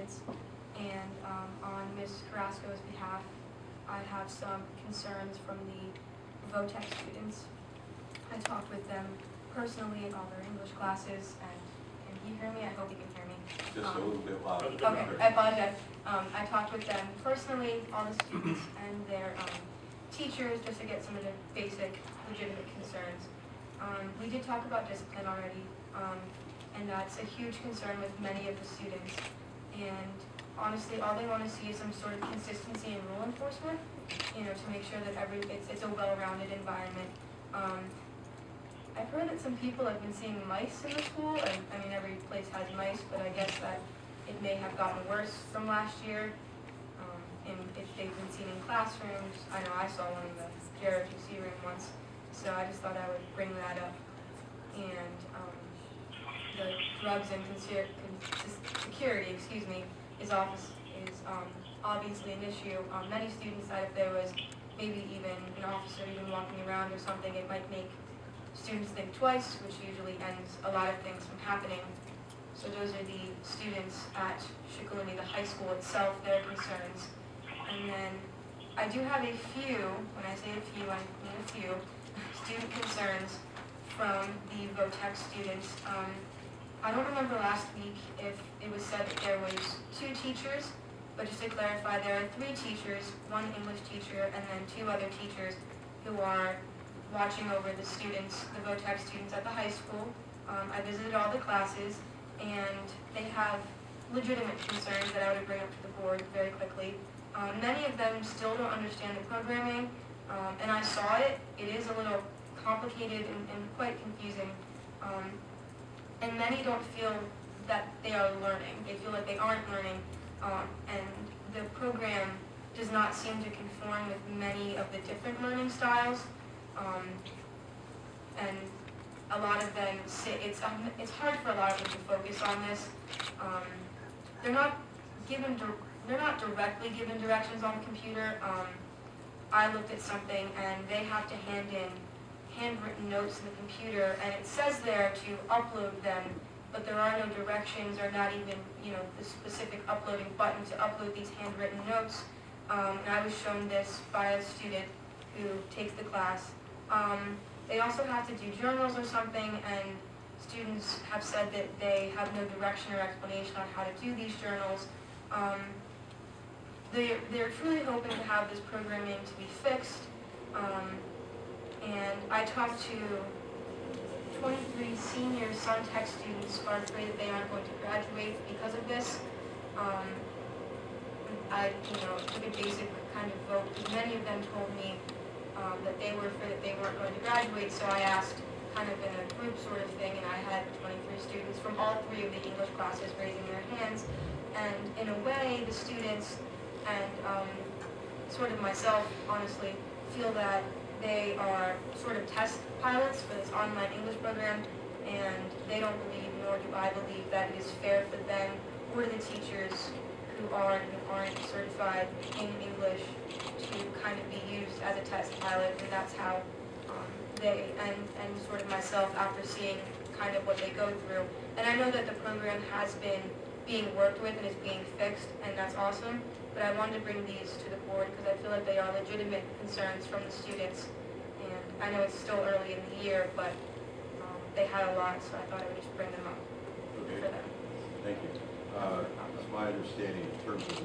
students, and on Ms. Carrasco's behalf, I have some concerns from the VOTEC students. I talked with them personally in all their English classes, and can you hear me? I hope you can hear me. Just a little bit louder. Okay, I apologize. I talked with them personally, all the students and their teachers, just to get some of their basic, legitimate concerns. We did talk about discipline already, and that's a huge concern with many of the students. And honestly, all they want to see is some sort of consistency in rule enforcement, to make sure that it's a well-rounded environment. I've heard that some people have been seeing mice in the school, and I mean every place has mice, but I guess that it may have gotten worse from last year. And if they've been seen in classrooms, I know I saw one in the JROTC room once, so I just thought I would bring that up. And the drugs and security, is obviously an issue. Many students said if there was maybe even an officer even walking around or something, it might make students think twice, which usually ends a lot of things from happening. So those are the students at Shik, the high school itself, their concerns. And then I do have a few, when I say a few, I mean a few, student concerns from the VOTEC students. I don't remember last week if it was said that there was 2 teachers, but just to clarify, there are 3 teachers, 1 English teacher, and then 2 other teachers who are watching over the students, the VOTEC students at the high school. I visited all the classes, and they have legitimate concerns that I would bring up to the board very quickly. Many of them still don't understand the programming, and I saw it. It is a little complicated and quite confusing. And many don't feel that they are learning. They feel like they aren't learning, and the program does not seem to conform with many of the different learning styles. And a lot of them it's hard for a lot of them to focus on this. They're not directly given directions on the computer. I looked at something and they have to hand in handwritten notes to the computer, and it says there to upload them, but there are no directions or not even the specific uploading button to upload these handwritten notes. And I was shown this by a student who takes the class. They also have to do journals or something, and students have said that they have no direction or explanation on how to do these journals. They're truly hoping to have this programming to be fixed. And I talked to 23 senior Suntech students who are afraid that they aren't going to graduate because of this. I took a basic kind of vote, because many of them told me that they were afraid that they weren't going to graduate, so I asked kind of in a group sort of thing, and I had 23 students from all 3 of the English classes raising their hands. And in a way, the students and sort of myself, honestly, feel that they are sort of test pilots for this online English program, and they don't believe, nor do I believe, that it is fair for them or to the teachers who aren't certified in English to kind of be used as a test pilot, and that's how they and sort of myself, after seeing kind of what they go through. And I know that the program has been being worked with and is being fixed, and that's awesome, but I wanted to bring these to the board because I feel like they are legitimate concerns from the students. And I know it's still early in the year, but they had a lot, so I thought I would just bring them up for them. Thank you. It's my understanding in terms of the